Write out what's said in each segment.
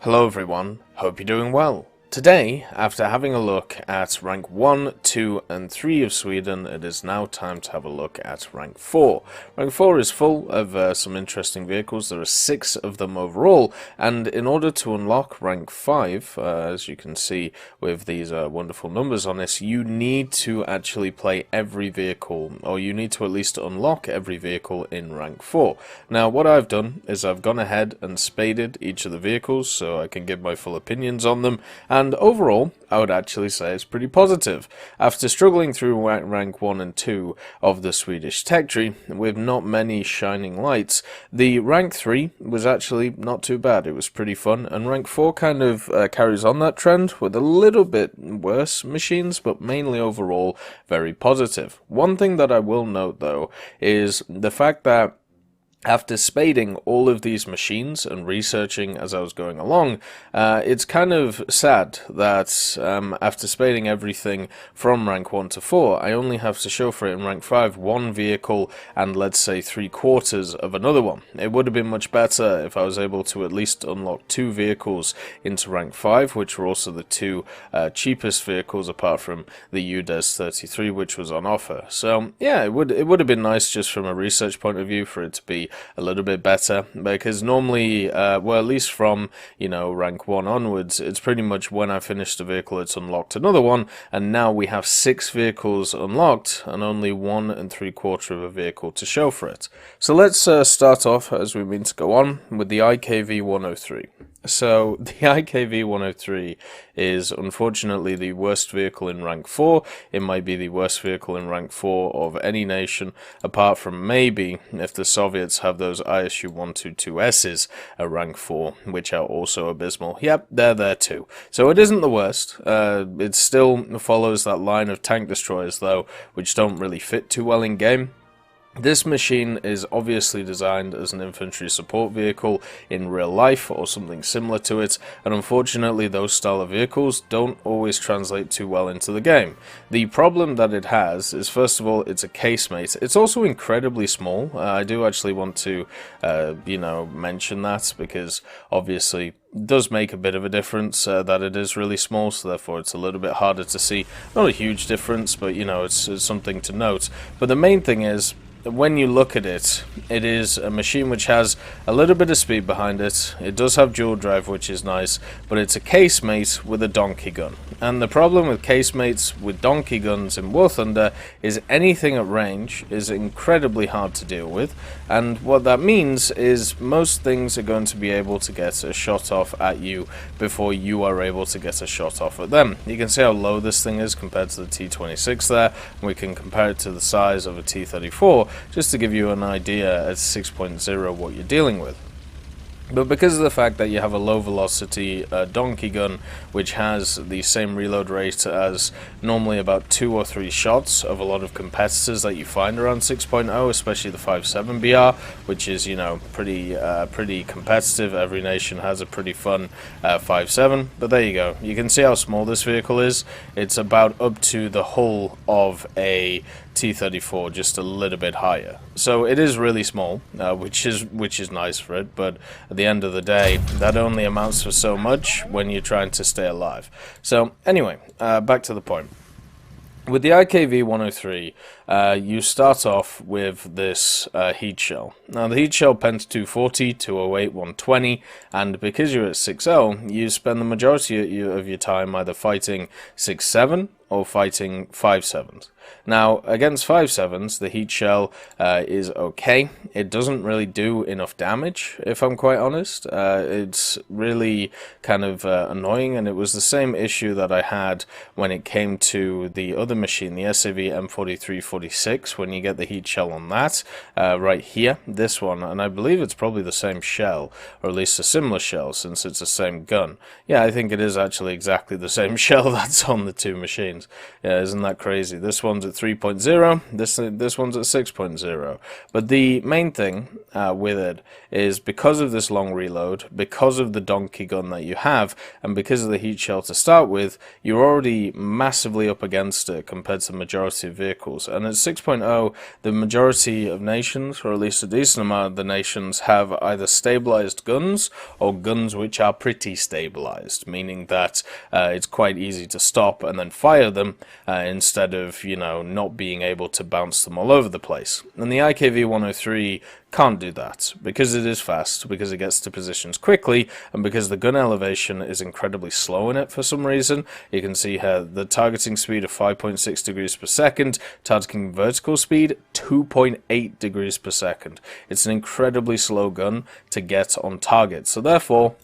Hello everyone, hope you're doing well. Today, after having a look at rank 1, 2 and 3 of Sweden, it is now time to have a look at rank 4. Rank 4 is full of some interesting vehicles. There are 6 of them overall, and in order to unlock rank 5, as you can see with these wonderful numbers on this, you need to actually play every vehicle, or you need to at least unlock every vehicle in rank 4. Now what I've done is I've gone ahead and spaded each of the vehicles so I can give my full opinions on them, and overall, I would actually say it's pretty positive. After struggling through rank 1 and 2 of the Swedish tech tree, with not many shining lights, the rank 3 was actually not too bad. It was pretty fun, and rank 4 kind of carries on that trend with a little bit worse machines, but mainly overall very positive. One thing that I will note though is the fact that after spading all of these machines and researching as I was going along, it's kind of sad that after spading everything from rank 1 to 4, I only have to show for it in rank 5 one vehicle and let's say 3/4 of another one. It would have been much better if I was able to at least unlock 2 vehicles into rank 5, which were also the 2 cheapest vehicles apart from the UDES 33, which was on offer. So yeah, it would have been nice just from a research point of view for it to be a little bit better, because normally, well, at least from, rank 1 onwards, it's pretty much when I finish the vehicle, it's unlocked another one, and now we have 6 vehicles unlocked, and only 1 3/4 of a vehicle to show for it. So let's start off, as we mean to go on, with the IKV 103. So, the IKV 103 is unfortunately the worst vehicle in rank 4. It might be the worst vehicle in rank 4 of any nation, apart from maybe if the Soviets have those ISU 122Ss at rank 4, which are also abysmal. Yep, they're there too. So it isn't the worst. It still follows that line of tank destroyers though, which don't really fit too well in game. This machine is obviously designed as an infantry support vehicle in real life or something similar to it, and unfortunately those style of vehicles don't always translate too well into the game. The problem that it has is, first of all, it's a casemate. It's also incredibly small. I do actually want to, mention that, because obviously it does make a bit of a difference that it is really small, so therefore it's a little bit harder to see. Not a huge difference, but it's something to note. But the main thing is, when you look at it, it is a machine which has a little bit of speed behind it. It does have dual drive, which is nice, but it's a casemate with a donkey gun. And the problem with casemates with donkey guns in War Thunder is anything at range is incredibly hard to deal with, and what that means is most things are going to be able to get a shot off at you before you are able to get a shot off at them. You can see how low this thing is compared to the T26 there, and we can compare it to the size of a T34, just to give you an idea at 6.0 what you're dealing with. But because of the fact that you have a low velocity donkey gun, which has the same reload rate as normally about 2 or 3 shots of a lot of competitors that you find around 6.0, especially the 5.7 BR, which is, pretty competitive. Every nation has a pretty fun 5.7, but there you go. You can see how small this vehicle is. It's about up to the hull of a T34, just a little bit higher. So it is really small, which is nice for it, but at the end of the day, that only amounts to so much when you're trying to stay alive. So anyway, back to the point. With the IKV 103, you start off with this heat shell. Now the heat shell pens 240, 208, 120, and because you're at 6.0, you spend the majority of your time either fighting 6.7 or fighting 5.7s. Now, against 5.7s, the heat shell is okay. It doesn't really do enough damage, if I'm quite honest. It's really kind of annoying, and it was the same issue that I had when it came to the other machine, the SAV M4346, when you get the heat shell on that, right here, this one, and I believe it's probably the same shell, or at least a similar shell, since it's the same gun. Yeah, I think it is actually exactly the same shell that's on the 2 machines. machines. Yeah, isn't that crazy? This one's at 3.0, this one's at 6.0. But the main thing with it is because of this long reload, because of the donkey gun that you have, and because of the heat shell to start with, you're already massively up against it compared to the majority of vehicles. And at 6.0, the majority of nations, or at least a decent amount of the nations, have either stabilized guns or guns which are pretty stabilized, meaning that it's quite easy to stop and then fire them instead of, you know, not being able to bounce them all over the place. And the IKV 103 can't do that because it is fast, because it gets to positions quickly, and because the gun elevation is incredibly slow in it for some reason. You can see here the targeting speed of 5.6 degrees per second, targeting vertical speed 2.8 degrees per second. It's an incredibly slow gun to get on target, so therefore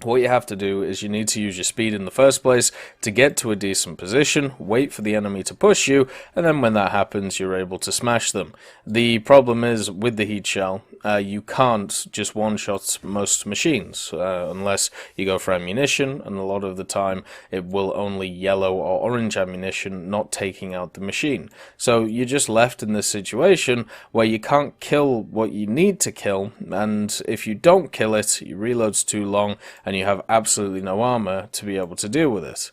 what you have to do is you need to use your speed in the first place to get to a decent position, wait for the enemy to push you, and then when that happens, you're able to smash them. The problem is, with the heat shell, you can't just one-shot most machines, unless you go for ammunition, and a lot of the time it will only yellow or orange ammunition, not taking out the machine. So you're just left in this situation where you can't kill what you need to kill, and if you don't kill it, your reload's too long, and you have absolutely no armor to be able to deal with it.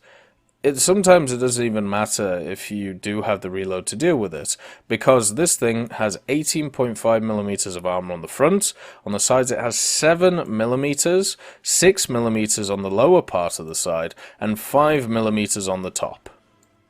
Sometimes it doesn't even matter if you do have the reload to deal with it, because this thing has 18.5mm of armor on the front. On the sides it has 7mm, 6mm on the lower part of the side, and 5mm on the top.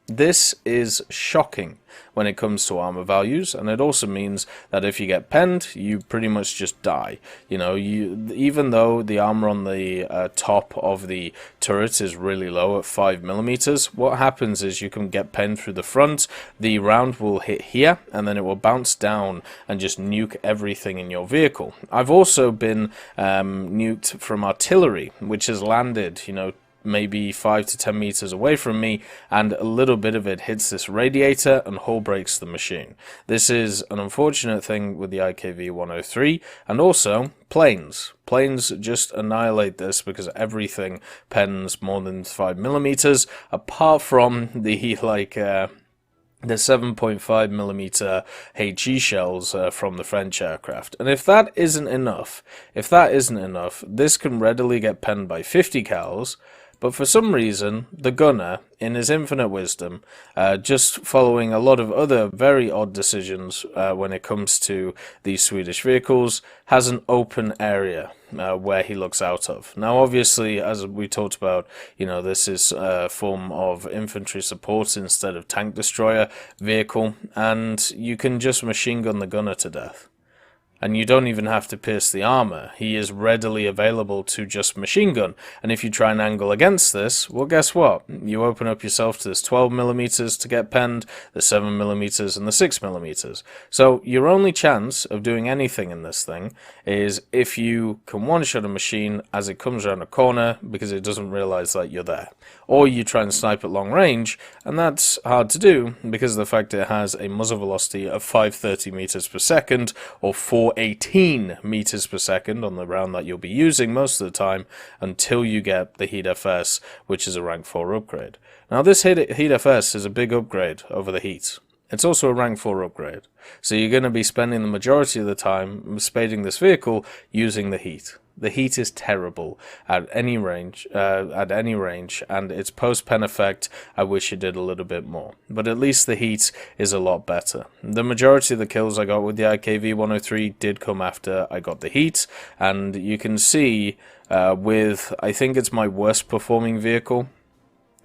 This is shocking when it comes to armor values, and it also means that if you get penned, you pretty much just die. You know, even though the armor on the top of the turret is really low at 5mm, what happens is you can get penned through the front, the round will hit here, and then it will bounce down and just nuke everything in your vehicle. I've also been nuked from artillery, which has landed, you know, maybe 5 to 10 meters away from me, and a little bit of it hits this radiator and hull breaks the machine. This is an unfortunate thing with the IKV 103, and also planes. Planes just annihilate this because everything pens more than 5mm, apart from the the 7.5mm HE shells from the French aircraft. And if that isn't enough, this can readily get penned by 50 cals. But for some reason, the gunner, in his infinite wisdom, just following a lot of other very odd decisions when it comes to these Swedish vehicles, has an open area where he looks out of. Now, obviously, as we talked about, you know, this is a form of infantry support instead of tank destroyer vehicle, and you can just machine gun the gunner to death. And you don't even have to pierce the armor. He is readily available to just machine gun. And if you try and angle against this, well, guess what? You open up yourself to this 12mm to get penned, the 7mm and the 6mm. So your only chance of doing anything in this thing is if you can one-shot a machine as it comes around a corner because it doesn't realize that you're there. Or you try and snipe at long range, and that's hard to do because of the fact it has a muzzle velocity of 530 meters per second, or 418 meters per second on the round that you'll be using most of the time until you get the Heat FS, which is a rank 4 upgrade. Now this Heat FS is a big upgrade over the Heat. It's also a rank 4 upgrade, so you're going to be spending the majority of the time spading this vehicle using the Heat. The Heat is terrible at any range, and its post-pen effect, I wish it did a little bit more. But at least the Heat is a lot better. The majority of the kills I got with the IKV 103 did come after I got the Heat, and you can see with, I think it's my worst performing vehicle.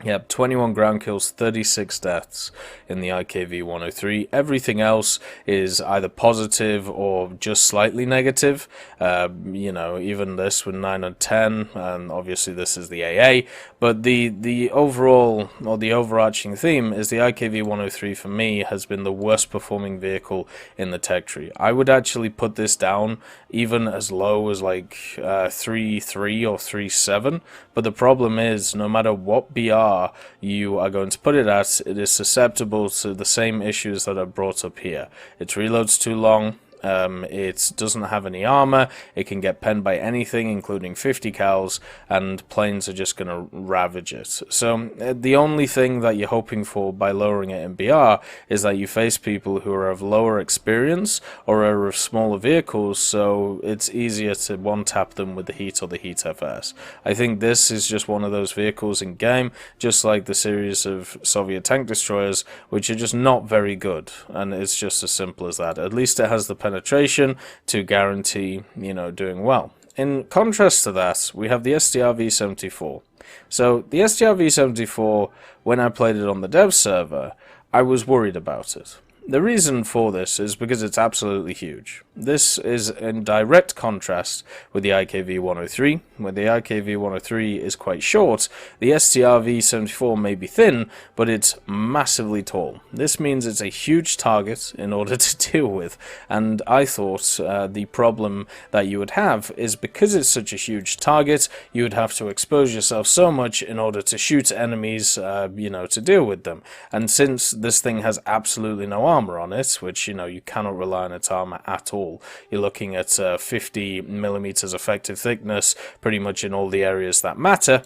Yep, 21 ground kills, 36 deaths in the IKV 103. Everything else is either positive or just slightly negative. You know, even this with 9 and 10, and obviously this is the AA. But the overall, or the overarching theme is the IKV 103 for me has been the worst performing vehicle in the tech tree. I would actually put this down even as low as like 3.3 or 3.7. But the problem is, no matter what BR you are going to put it at, it is susceptible to the same issues that are brought up here. Its reload's too long, It doesn't have any armor, it can get penned by anything, including 50 cals, and planes are just going to ravage it. So the only thing that you're hoping for by lowering it in BR is that you face people who are of lower experience or are of smaller vehicles, so it's easier to one-tap them with the Heat or the Heat FS. I think this is just one of those vehicles in game, just like the series of Soviet tank destroyers, which are just not very good, and it's just as simple as that. At least it has the penetration to guarantee, you know, doing well. In contrast to that, we have the Strv-74. So the Strv-74, when I played it on the dev server, I was worried about it. The reason for this is because it's absolutely huge. This is in direct contrast with the IKV-103. Where the IKV-103 is quite short, the Strv-74 may be thin, but it's massively tall. This means it's a huge target in order to deal with, and I thought the problem that you would have is because it's such a huge target, you would have to expose yourself so much in order to shoot enemies, you know, to deal with them. And since this thing has absolutely no armor on it, which, you know, you cannot rely on its armor at all. You're looking at 50 millimeters effective thickness pretty much in all the areas that matter.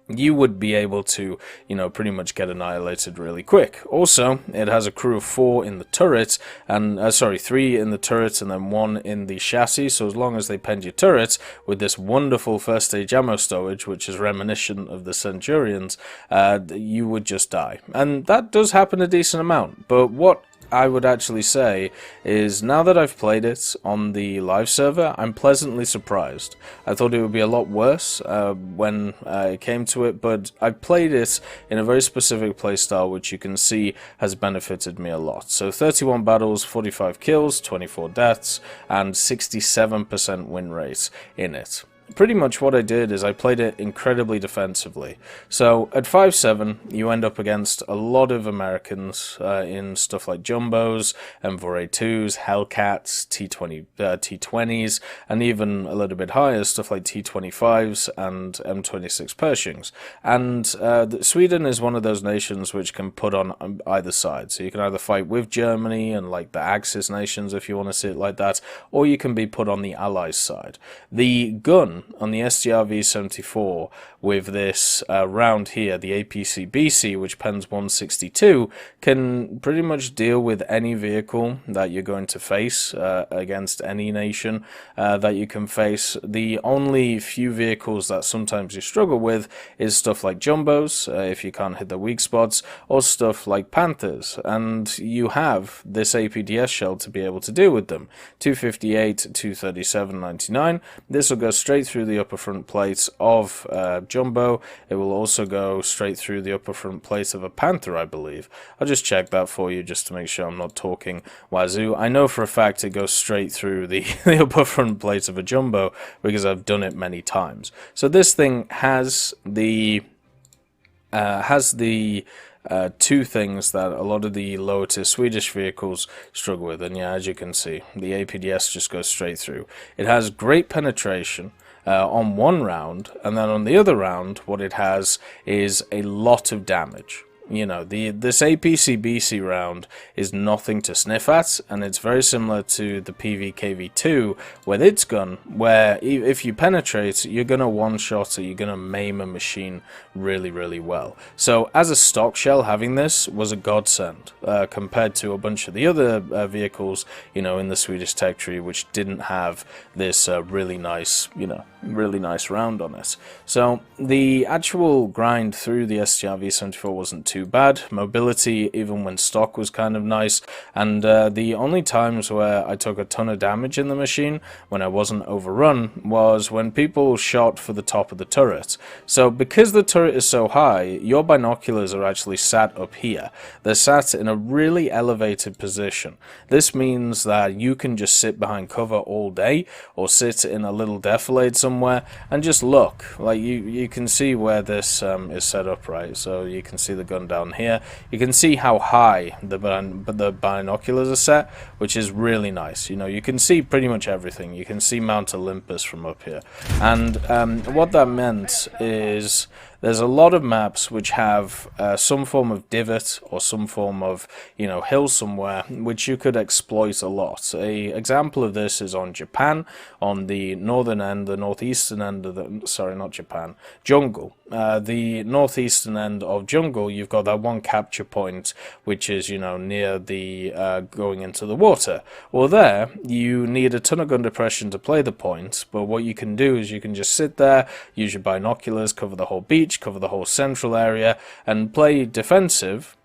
You would be able to, you know, pretty much get annihilated really quick. Also, it has a crew of 4 in the turret, and 3 in the turret and then 1 in the chassis, so as long as they penned your turret with this wonderful first stage ammo stowage, which is reminiscent of the Centurions, you would just die. And that does happen a decent amount, but what I would actually say is, now that I've played it on the live server, I'm pleasantly surprised. I thought it would be a lot worse when it came to it, but I've played it in a very specific playstyle which you can see has benefited me a lot. So 31 battles, 45 kills, 24 deaths, and 67% win rate in it. Pretty much what I did is I played it incredibly defensively. So at 5.7 you end up against a lot of Americans in stuff like Jumbos, M4A2s, Hellcats, T20s, and even a little bit higher stuff like T25s and M26 Pershings. And Sweden is one of those nations which can put on either side. So you can either fight with Germany and like the Axis nations if you want to see it like that, or you can be put on the Allies side. The gun on the Strv-74 with this round here, the APC-BC, which pens 162, can pretty much deal with any vehicle that you're going to face against any nation that you can face. The only few vehicles that sometimes you struggle with is stuff like Jumbos, if you can't hit the weak spots, or stuff like Panthers, and you have this APDS shell to be able to deal with them. 258, 237, 99. This will go straight through the upper front plate of Jumbo. It will also go straight through the upper front plate of a Panther, I believe. I'll just check that for you just to make sure I'm not talking wazoo. I know for a fact it goes straight through the upper front plate of a Jumbo because I've done it many times. So this thing has the two things that a lot of the lower tier Swedish vehicles struggle with, and yeah, as you can see, the APDS just goes straight through. It has great penetration on one round, and then on the other round what it has is a lot of damage. You know, this APC-BC round is nothing to sniff at, and it's very similar to the Pvkv2 with its gun, where if you penetrate, you're going to one-shot it, you're going to maim a machine really, really well. So as a stock shell, having this was a godsend compared to a bunch of the other vehicles, you know, in the Swedish tech tree, which didn't have this really nice, you know, really nice round on it. So the actual grind through the Strv-74 wasn't too bad. Mobility, even when stock, was kind of nice, and the only times where I took a ton of damage in the machine when I wasn't overrun was when people shot for the top of the turret. So because the turret is so high, your binoculars are actually sat up here. They're sat in a really elevated position. This means that you can just sit behind cover all day, or sit in a little defilade somewhere and just look. Like you can see where this is set up, right? So you can see the gun down here. You can see how high the binoculars are set, which is really nice. You know, you can see pretty much everything. You can see Mount Olympus from up here, and what that meant is there's a lot of maps which have some form of divot or some form of, hill somewhere, which you could exploit a lot. A example of this is on Japan, on the northern end, the northeastern end of the, sorry, not Japan, Jungle. The northeastern end of Jungle, you've got that one capture point, which is, near the going into the water. Well, there, you need a ton of gun depression to play the point, but what you can do is you can just sit there, use your binoculars, cover the whole beach, cover the whole central area, and play defensive.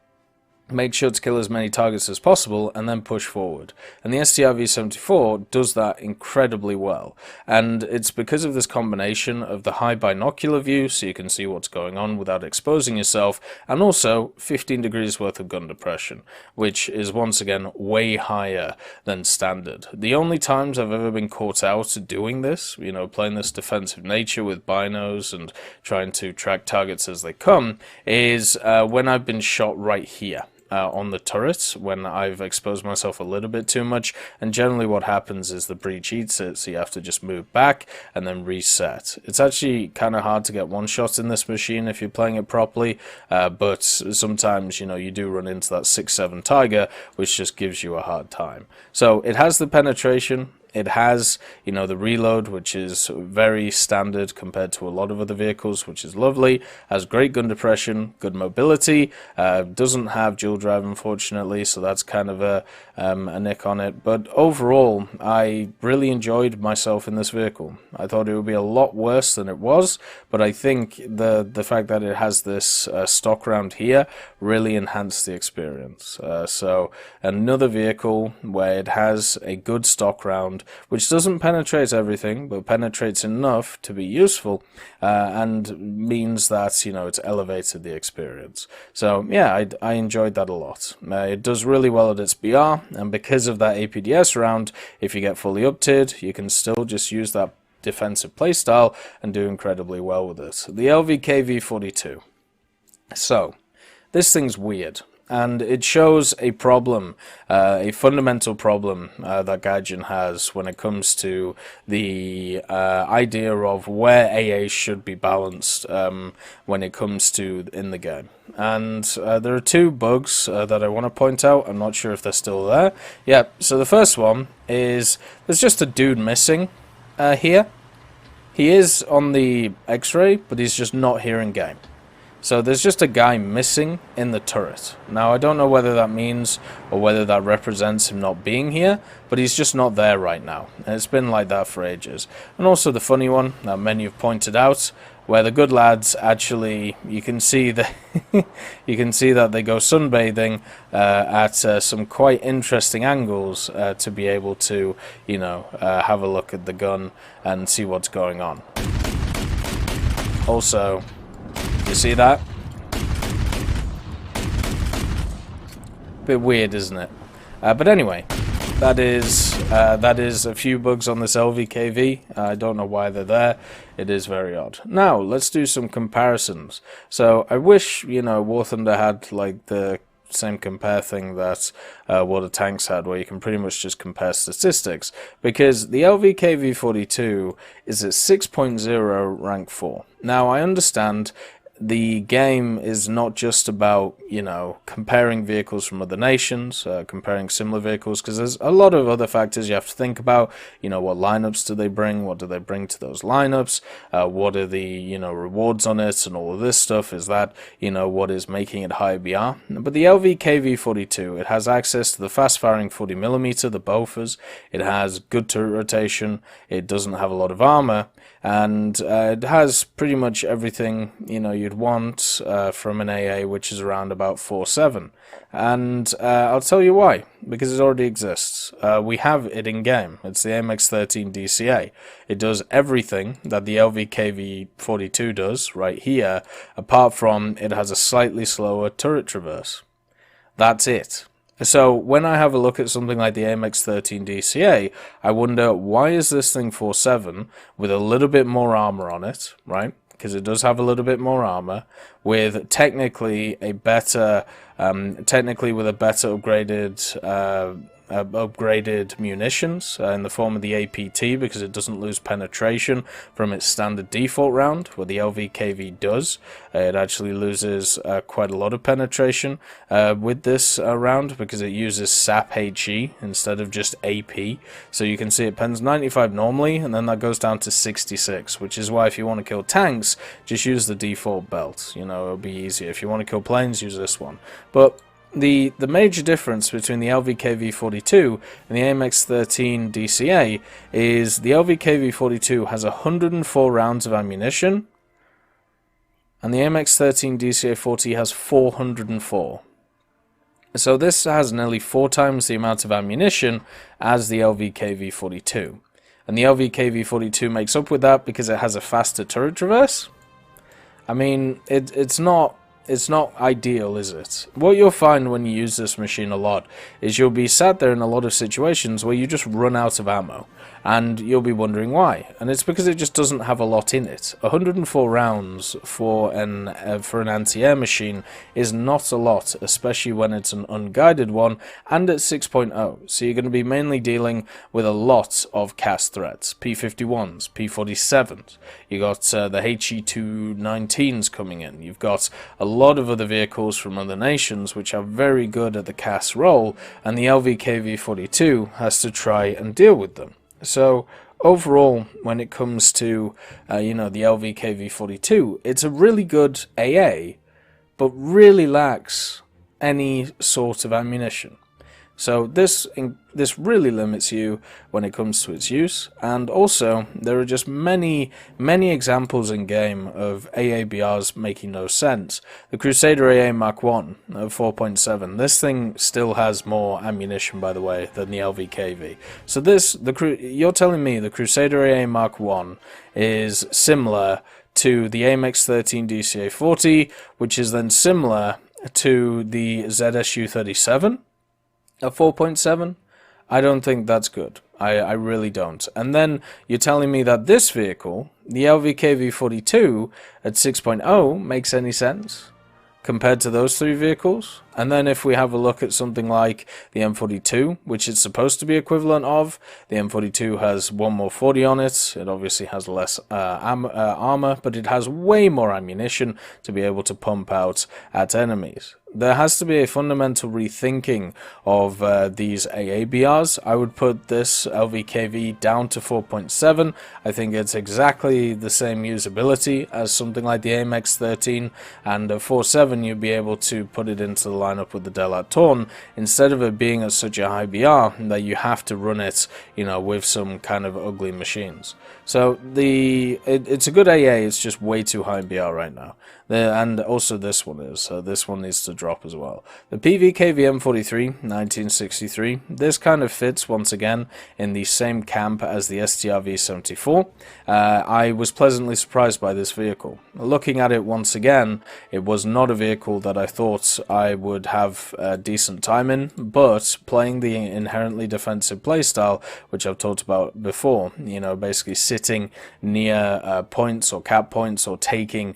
Make sure to kill as many targets as possible and then push forward. And the Strv-74 does that incredibly well. And it's because of this combination of the high binocular view, so you can see what's going on without exposing yourself, and also 15 degrees worth of gun depression, which is once again way higher than standard. The only times I've ever been caught out doing this, playing this defensive nature with binos and trying to track targets as they come, is when I've been shot right here. On the turret, when I've exposed myself a little bit too much, and generally what happens is the breach eats it, so you have to just move back and then reset. It's actually kind of hard to get one shot in this machine if you're playing it properly, but sometimes, you do run into that 6-7 Tiger, which just gives you a hard time. So it has the penetration. It has, the reload, which is very standard compared to a lot of other vehicles, which is lovely. Has great gun depression, good mobility. Doesn't have dual drive, unfortunately, so that's kind of a nick on it. But overall, I really enjoyed myself in this vehicle. I thought it would be a lot worse than it was, but I think the fact that it has this stock round here really enhanced the experience. So another vehicle where it has a good stock round, which doesn't penetrate everything, but penetrates enough to be useful, and means that, it's elevated the experience. So, yeah, I enjoyed that a lot. It does really well at its BR, and because of that APDS round, if you get fully up-tiered, you can still just use that defensive playstyle and do incredibly well with it. The Lvkv 42. So, this thing's weird. And it shows a problem, a fundamental problem that Gaijin has when it comes to the idea of where AA should be balanced when it comes to in the game. And there are two bugs that I want to point out. I'm not sure if they're still there. Yeah, so the first one is there's just a dude missing here. He is on the X-ray, but he's just not here in game. So there's just a guy missing in the turret. Now, I don't know whether that means or whether that represents him not being here, but he's just not there right now. And it's been like that for ages. And also the funny one that many have pointed out, where the good lads actually, you can see that you can see that they go sunbathing at some quite interesting angles to be able to, have a look at the gun and see what's going on. Also, you see that? Bit weird, isn't it? But anyway, that is a few bugs on this Lvkv. I don't know why they're there. It is very odd. Now, let's do some comparisons. So, I wish, War Thunder had, like, the same compare thing that World of Tanks had, where you can pretty much just compare statistics, because the Lvkv 42 is at 6.0 rank 4. Now, I understand the game is not just about, comparing vehicles from other nations, comparing similar vehicles, because there's a lot of other factors you have to think about. What lineups do they bring? What do they bring to those lineups? What are the, rewards on it and all of this stuff? Is that, what is making it high BR? But the Lvkv 42, it has access to the fast-firing 40mm, the Bofors. It has good turret rotation. It doesn't have a lot of armor. And it has pretty much everything, you'd want from an AA, which is around about 4.7. And I'll tell you why. Because it already exists. We have it in-game. It's the AMX13 DCA. It does everything that the Lvkv 42 does right here, apart from it has a slightly slower turret traverse. That's it. So when I have a look at something like the AMX13 DCA, I wonder, why is this thing 4.7 with a little bit more armor on it, right? Because it does have a little bit more armor, with technically a better, with a better upgraded upgraded munitions in the form of the APT, because it doesn't lose penetration from its standard default round, where the Lvkv does. It actually loses quite a lot of penetration with this round, because it uses SAP HE instead of just AP. So you can see it pens 95 normally, and then that goes down to 66, which is why if you want to kill tanks, just use the default belt. You know, it'll be easier. If you want to kill planes, use this one. But the major difference between the Lvkv-42 and the AMX-13 DCA is the Lvkv-42 has 104 rounds of ammunition, and the AMX-13 DCA-40 has 404. So this has nearly 4 times the amount of ammunition as the Lvkv-42. And the Lvkv-42 makes up with that because it has a faster turret traverse. I mean, it's not ideal, is it? What you'll find when you use this machine a lot is you'll be sat there in a lot of situations where you just run out of ammo, and you'll be wondering why. And it's because it just doesn't have a lot in it. 104 rounds for an anti-air machine is not a lot, especially when it's an unguided one and at 6.0. So you're going to be mainly dealing with a lot of cast threats. P-51s, P-47s. You got the HE-219s coming in. You've got a lot of other vehicles from other nations which are very good at the cast role, and the Lvkv-42 has to try and deal with them. So overall, when it comes to you know, the Lvkv-42, it's a really good AA, but really lacks any sort of ammunition. So this really limits you when it comes to its use, and also there are just many examples in game of AABRs making no sense. The Crusader AA Mark 1 of 4.7, this thing still has more ammunition, by the way, than the Lvkv. So you're telling me the Crusader AA Mark 1 is similar to the AMX-13 DCA-40, which is then similar to the ZSU-37? A 4.7? I don't think that's good. I really don't. And then you're telling me that this vehicle, the Lvkv-42 at 6.0, makes any sense compared to those 3 vehicles? And then if we have a look at something like the M42, which it's supposed to be equivalent of, the M42 has 1 more 40 on it. It obviously has less armor, but it has way more ammunition to be able to pump out at enemies. There has to be a fundamental rethinking of these AABRs. I would put this Lvkv down to 4.7. I think it's exactly the same usability as something like the AMX-13, and at 4.7 you'd be able to put it into the lineup with the Delat Torn, instead of it being at such a high BR that you have to run it, you know, with some kind of ugly machines. So it's a good AA, it's just way too high in BR right now. And also this one is, so this one needs to drop as well. The Pvkv M43 1963, this kind of fits once again in the same camp as the Strv-74. I was pleasantly surprised by this vehicle. Looking at it once again, it was not a vehicle that I thought I would have a decent time in, but playing the inherently defensive playstyle, which I've talked about before, you know, basically sitting near points or cap points, or taking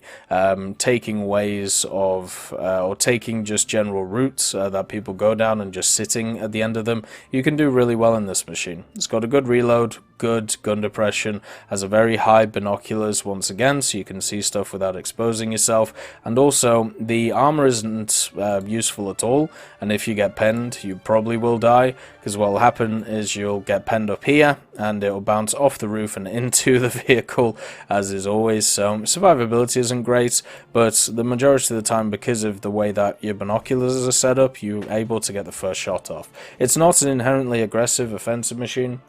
ways of, or taking just general routes that people go down and just sitting at the end of them, you can do really well in this machine. It's got a good reload, good gun depression, has a very high binoculars once again, so you can see stuff without exposing yourself, and also the armor isn't useful at all, and if you get penned you probably will die, because what will happen is you'll get penned up here and it will bounce off the roof and into the vehicle, as is always. So survivability isn't great, but the majority of the time, because of the way that your binoculars are set up, you're able to get the first shot off. It's not an inherently aggressive offensive machine.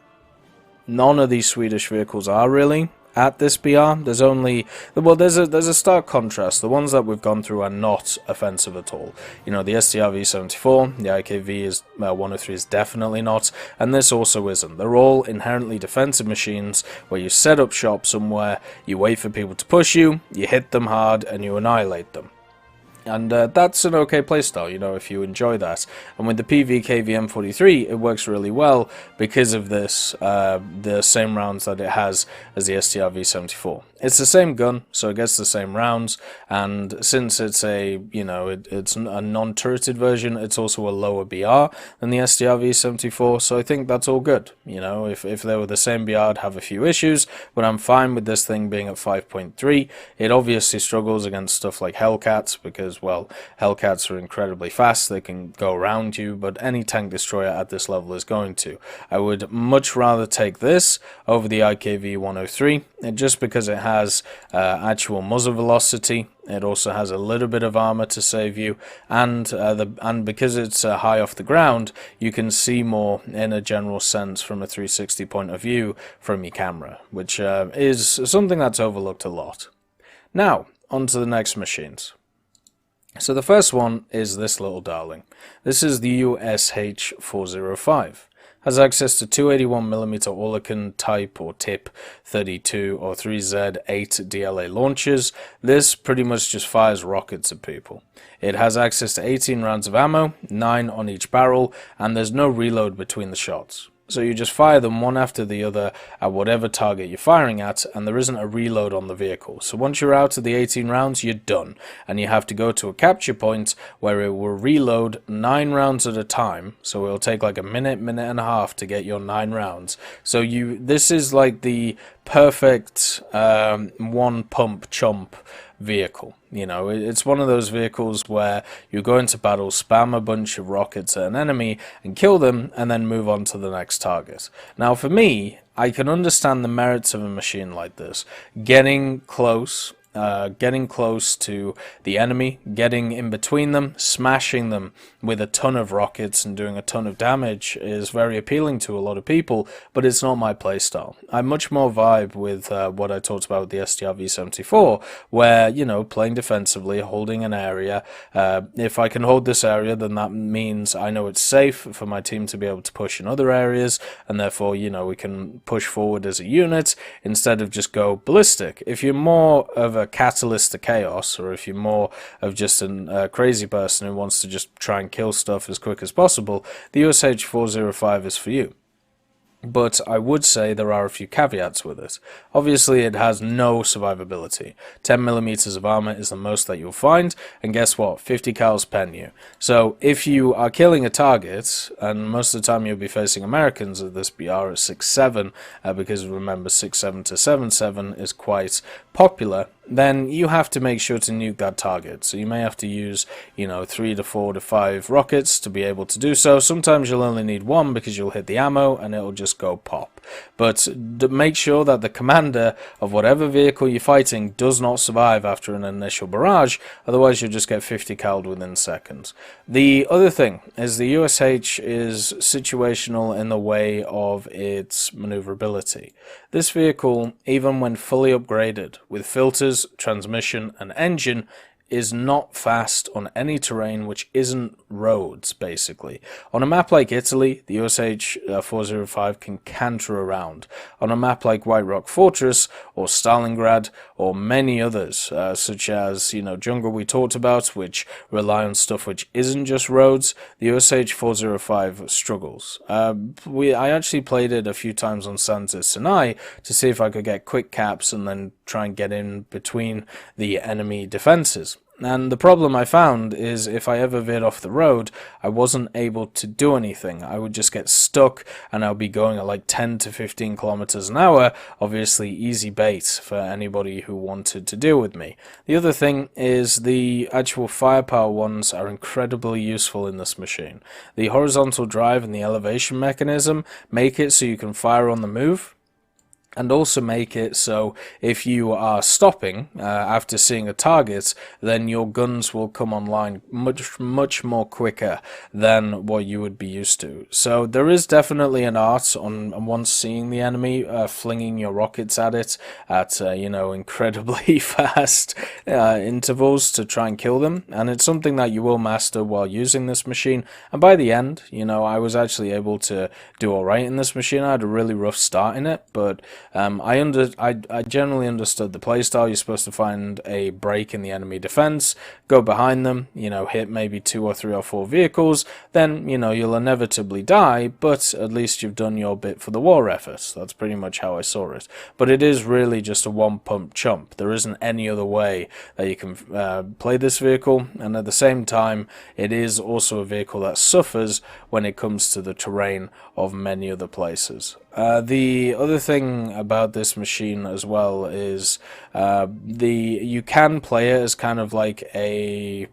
None of these Swedish vehicles are really at this BR. There's only, well, there's a stark contrast. The ones that we've gone through are not offensive at all. You know, the Strv-74, the IKV is 103 is definitely not, and this also isn't. They're all inherently defensive machines where you set up shop somewhere, you wait for people to push you, you hit them hard, and you annihilate them. And that's an okay playstyle, you know, if you enjoy that. And with the Pvkv M43, it works really well because of this, the same rounds that it has as the Strv-74. It's the same gun, so it gets the same rounds, and since it's a, you know, it's a non-turreted version, it's also a lower BR than the Strv-74, so I think that's all good. You know, if they were the same BR, I'd have a few issues, but I'm fine with this thing being at 5.3. It obviously struggles against stuff like Hellcats, because, well, Hellcats are incredibly fast, they can go around you, but any tank destroyer at this level is going to. I would much rather take this over the IKV-103, just because it has actual muzzle velocity. It also has a little bit of armor to save you, and because it's high off the ground, you can see more in a general sense from a 360 point of view from your camera, which is something that's overlooked a lot. Now, on to the next machines. So the first one is this little darling. This is the USH-405. Has access to 281mm Oerlikon type or tip 32 or 3Z8 DLA launchers. This pretty much just fires rockets at people. It has access to 18 rounds of ammo, 9 on each barrel, and there's no reload between the shots. So you just fire them one after the other at whatever target you're firing at, and there isn't a reload on the vehicle. So once you're out of the 18 rounds, you're done, and you have to go to a capture point where it will reload 9 rounds at a time. So it'll take like a minute and a half to get your 9 rounds. So this is like the perfect one pump chump vehicle. You know, it's one of those vehicles where you go into battle, spam a bunch of rockets at an enemy and kill them, and then move on to the next target. Now for me, I can understand the merits of a machine like this. Getting close to the enemy, getting in between them, smashing them with a ton of rockets and doing a ton of damage is very appealing to a lot of people, but it's not my playstyle. I much more vibe with what I talked about with the Strv-74, where, you know, playing defensively, holding an area. If I can hold this area, then that means I know it's safe for my team to be able to push in other areas, and therefore, you know, we can push forward as a unit instead of just go ballistic. If you're more of a catalyst to chaos, or if you're more of just a crazy person who wants to just try and kill stuff as quick as possible, the USH-405 is for you. But I would say there are a few caveats with it. Obviously, it has no survivability. 10mm of armor is the most that you'll find, and guess what? 50 cals pen you. So if you are killing a target, and most of the time you'll be facing Americans at this BR at 6.7, because remember 6.7 to 7.7 is quite popular, then you have to make sure to nuke that target. So you may have to use, you know, 3 to 4 to 5 rockets to be able to do so. Sometimes you'll only need 1 because you'll hit the ammo and it'll just go pop. But make sure that the commander of whatever vehicle you're fighting does not survive after an initial barrage, otherwise you'll just get 50 called within seconds. The other thing is the USH is situational in the way of its maneuverability. This vehicle, even when fully upgraded with filters, transmission and engine, is not fast on any terrain which isn't roads, basically. On a map like Italy, the USH-405 can canter around. On a map like White Rock Fortress, or Stalingrad, or many others, such as, you know, Jungle we talked about, which rely on stuff which isn't just roads, the USH-405 struggles. I actually played it a few times on Sansa Sinai to see if I could get quick caps and then try and get in between the enemy defenses. And the problem I found is if I ever veered off the road, I wasn't able to do anything. I would just get stuck and I'll be going at like 10 to 15 kilometers an hour, obviously easy bait for anybody who wanted to deal with me. The other thing is the actual firepower ones are incredibly useful in this machine. The horizontal drive and the elevation mechanism make it so you can fire on the move, and also make it so if you are stopping after seeing a target, then your guns will come online much more quicker than what you would be used to. So there is definitely an art on once seeing the enemy, flinging your rockets at it at you know, incredibly fast intervals to try and kill them, and it's something that you will master while using this machine. And by the end, you know, I was actually able to do alright in this machine. I had a really rough start in it, but I generally understood the playstyle. You're supposed to find a break in the enemy defense, go behind them, hit maybe 2 or 3 or 4 vehicles, then, you'll inevitably die, but at least you've done your bit for the war effort. That's pretty much how I saw it. But it is really just a one-pump chump. There isn't any other way that you can play this vehicle, and at the same time, it is also a vehicle that suffers when it comes to the terrain of many other places. The other thing about this machine as well is you can play it as kind of like a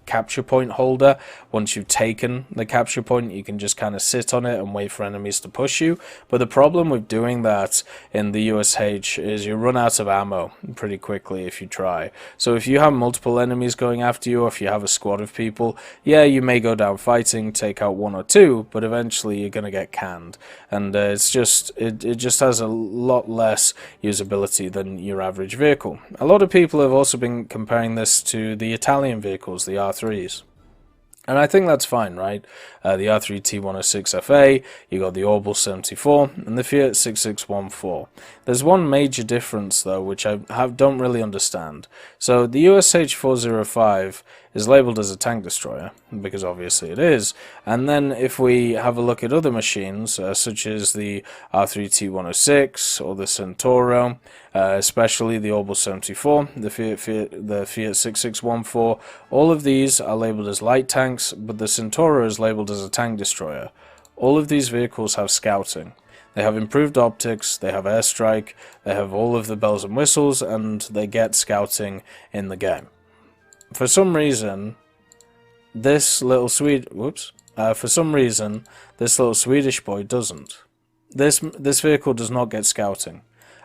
capture point holder. Once you've taken the capture point, you can just kind of sit on it and wait for enemies to push you. But the problem with doing that in the USH is you run out of ammo pretty quickly if you try. So if you have multiple enemies going after you, or if you have a squad of people, yeah, you may go down fighting, take out 1 or 2, but eventually you're going to get canned. And it just has a lot less usability than your average vehicle. A lot of people have also been comparing this to the Italian vehicles, the R3s. And I think that's fine, right? The R3 T106FA, you got the Orbal 74, and the Fiat 6614. There's one major difference, though, which I don't really understand. So the USH 405 is labeled as a tank destroyer, because obviously it is. And then if we have a look at other machines, such as the R3 T106 or the Centauro, especially the Orbal 74, the Fiat 6614, all of these are labeled as light tanks, but the Centauro is labeled as a tank destroyer. All of these vehicles have scouting. They have improved optics, they have airstrike, they have all of the bells and whistles, and they get scouting in the game. For some reason, this little Swedish boy doesn't. This vehicle does not get scouting.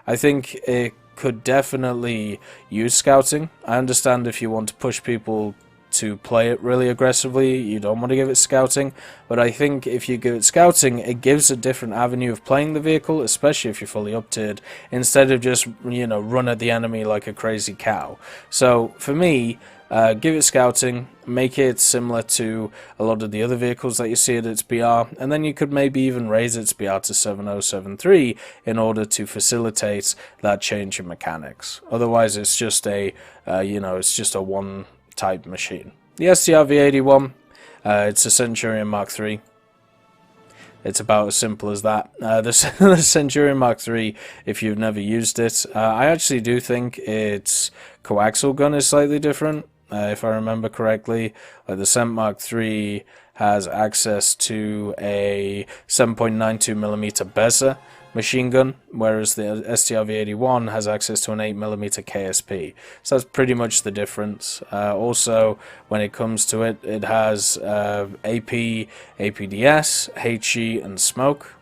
I think it could definitely use scouting. I understand if you want to push people to play it really aggressively, you don't want to give it scouting, but I think if you give it scouting, it gives a different avenue of playing the vehicle, especially if you're fully up-tiered, instead of just, run at the enemy like a crazy cow. So, for me, give it scouting, make it similar to a lot of the other vehicles that you see at its BR, and then you could maybe even raise its BR to 7073 in order to facilitate that change in mechanics. Otherwise, it's just a, one type machine. The Strv-81, it's a Centurion Mark III. It's about as simple as that. The Centurion Mark III, if you've never used it, I actually do think its coaxial gun is slightly different, if I remember correctly. The Cent Mark III has access to a 7.92mm Beza machine gun, whereas the Strv-81 has access to an 8mm KSP. So that's pretty much the difference. Also, when it comes to it, it has AP, APDS, HE, and smoke.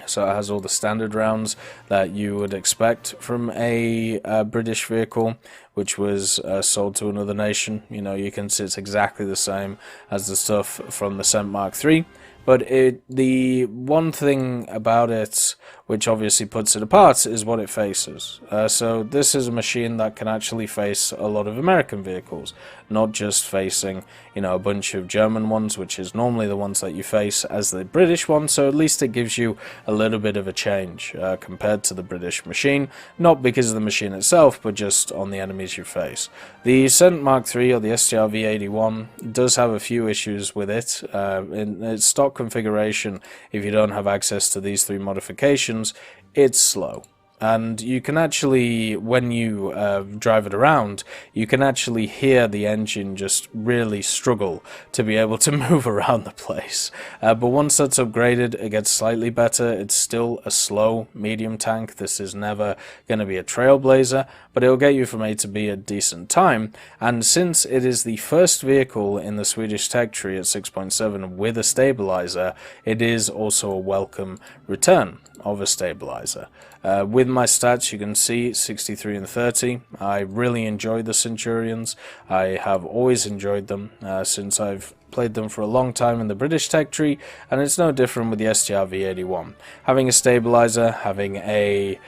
So it has all the standard rounds that you would expect from a British vehicle, which was sold to another nation. You can see it's exactly the same as the stuff from the Cent Mark III. But the one thing about it, which obviously puts it apart, is what it faces. So this is a machine that can actually face a lot of American vehicles, not just facing, a bunch of German ones, which is normally the ones that you face as the British one. So at least it gives you a little bit of a change compared to the British machine, not because of the machine itself, but just on the enemies you face. The Cent Mark III, or the Strv-81, does have a few issues with it. In its stock configuration, if you don't have access to these 3 modifications, it's slow. And you can actually, when you drive it around, you can actually hear the engine just really struggle to be able to move around the place. But once that's upgraded, it gets slightly better. It's still a slow medium tank. This is never going to be a trailblazer, but it'll get you from A to B at a decent time. And since it is the first vehicle in the Swedish tech tree at 6.7 with a stabilizer, it is also a welcome return of a stabilizer. With my stats, you can see 63 and 30. I really enjoy the Centurions. I have always enjoyed them since I've played them for a long time in the British tech tree, and it's no different with the Strv-81. Having a stabilizer, having a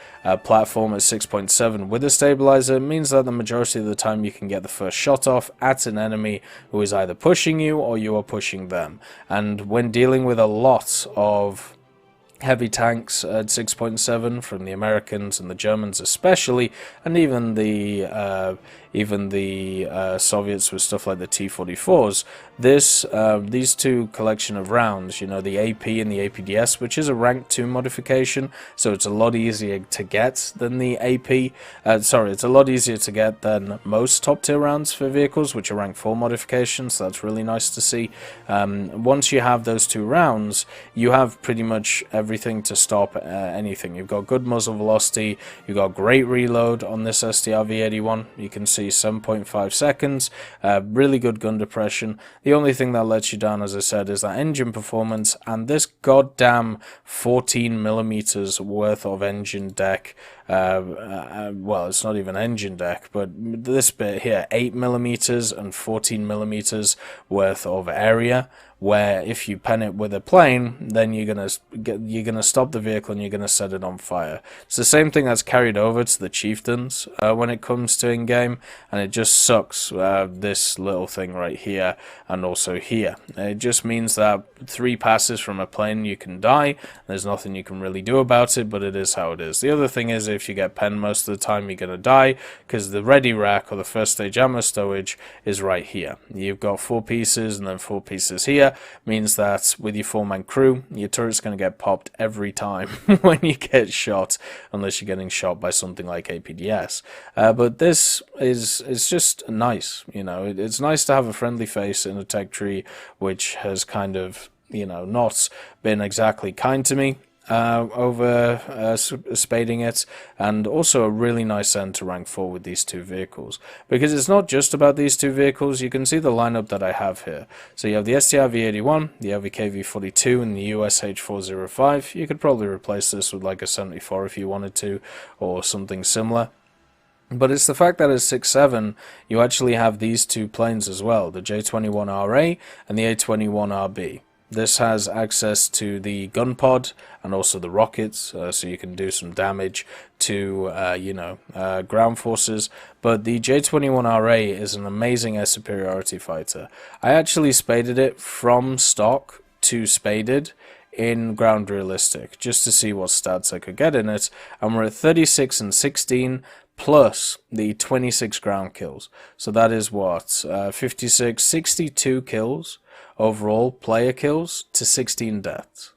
platform at 6.7 with a stabilizer means that the majority of the time you can get the first shot off at an enemy who is either pushing you or you are pushing them. And when dealing with a lot of heavy tanks at 6.7 from the Americans and the Germans especially, and even the Soviets with stuff like the T-44s. These two collection of rounds, you know, the AP and the APDS, which is a rank 2 modification, so it's a lot easier to get than the AP. It's a lot easier to get than most top tier rounds for vehicles, which are rank 4 modifications. So that's really nice to see. Once you have those two rounds, you have pretty much everything to stop anything. You've got good muzzle velocity, you've got great reload on this STR-V81. You can see 7.5 seconds, really good gun depression. The only thing that lets you down, as I said, is that engine performance and this goddamn 14mm worth of engine deck. Well, it's not even engine deck, but this bit here, 8mm and 14mm worth of area, where if you pen it with a plane, then you're gonna stop the vehicle and you're gonna set it on fire. It's the same thing that's carried over to the Chieftains when it comes to in-game, and it just sucks, this little thing right here and also here. It just means that 3 passes from a plane you can die. There's nothing you can really do about it, but it is how it is. The other thing is, if you get penned most of the time, you're gonna die, because the ready rack or the first stage ammo stowage is right here. You've got 4 pieces and then 4 pieces here. Means that with your 4-man crew, your turret's going to get popped every time when you get shot, unless you're getting shot by something like APDS. But this is just nice, you know. It's nice to have a friendly face in a tech tree, which has kind of, you know, not been exactly kind to me over spading it, and also a really nice end to rank 4 with these two vehicles, because it's not just about these two vehicles. You can see the lineup that I have here. So you have the STR-V81, the Lvkv 42, and the USH 405. You could probably replace this with like a 74 if you wanted to, or something similar. But it's the fact that at 6.7 you actually have these two planes as well, the J21RA and the A21RB. This has access to the gun pod and also the rockets, so you can do some damage to, ground forces. But the J21RA is an amazing air superiority fighter. I actually spaded it from stock to spaded in ground realistic, just to see what stats I could get in it, and we're at 36 and 16, plus the 26 ground kills. So that is what, 56, 62 kills overall, player kills, to 16 deaths.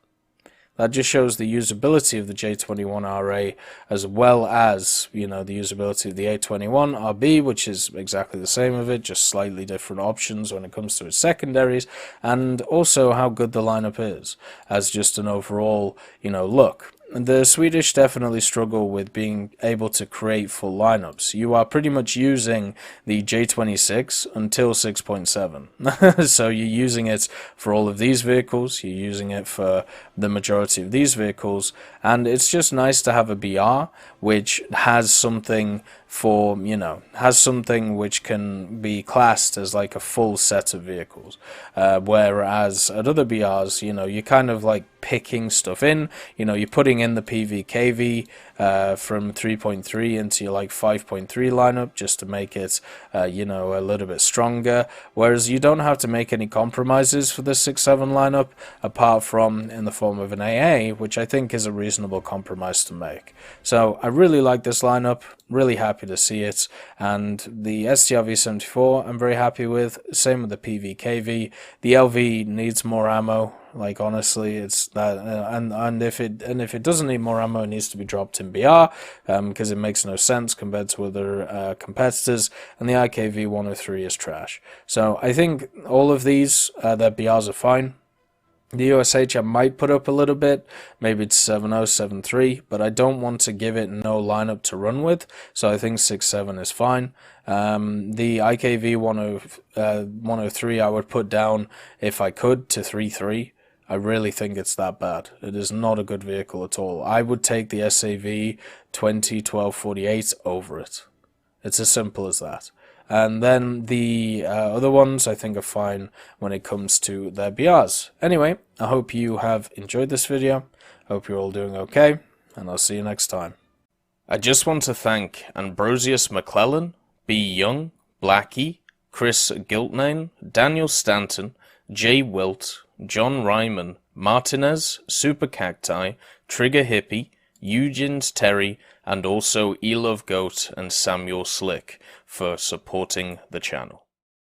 That just shows the usability of the J21RA, as well as, you know, the usability of the A21RB, which is exactly the same of it, just slightly different options when it comes to its secondaries, and also how good the lineup is as just an overall, you know, look. The Swedish definitely struggle with being able to create full lineups. You are pretty much using the J26 until 6.7. So you're using it for all of these vehicles, you're using it for the majority of these vehicles, and it's just nice to have a BR which has something for, you know, has something which can be classed as like a full set of vehicles. Whereas at other BRs, you know, you're kind of like picking stuff in, you know, you're putting in the Pvkv from 3.3 into your like 5.3 lineup just to make it, you know, a little bit stronger. Whereas you don't have to make any compromises for the 6.7 lineup, apart from in the form of an AA, which I think is a reasonable compromise to make. So I really like this lineup, really happy to see it, and the STR-V74 I'm very happy with, same with the Pvkv. The LV needs more ammo, like honestly, it's that, and if it doesn't need more ammo, it needs to be dropped in BR, because it makes no sense compared to other competitors, and the IKV 103 is trash. So I think all of these, their BRs are fine. The USH I might put up a little bit, maybe it's 7.0, 7.3, but I don't want to give it no lineup to run with, so I think 6.7 is fine. The IKV 103 I would put down, if I could, to 3.3. I really think it's that bad. It is not a good vehicle at all. I would take the SAV 201248 over it. It's as simple as that. And then the other ones I think are fine when it comes to their BRs. Anyway, I hope you have enjoyed this video. Hope you're all doing okay, and I'll see you next time. I just want to thank Ambrosius McClellan, B. Young, Blackie, Chris Giltnane, Daniel Stanton, Jay Wilt, John Ryman, Martinez, Super Cacti, Trigger Hippie, Eugene's Terry, and also Lvkv and Samuel Slick for supporting the channel.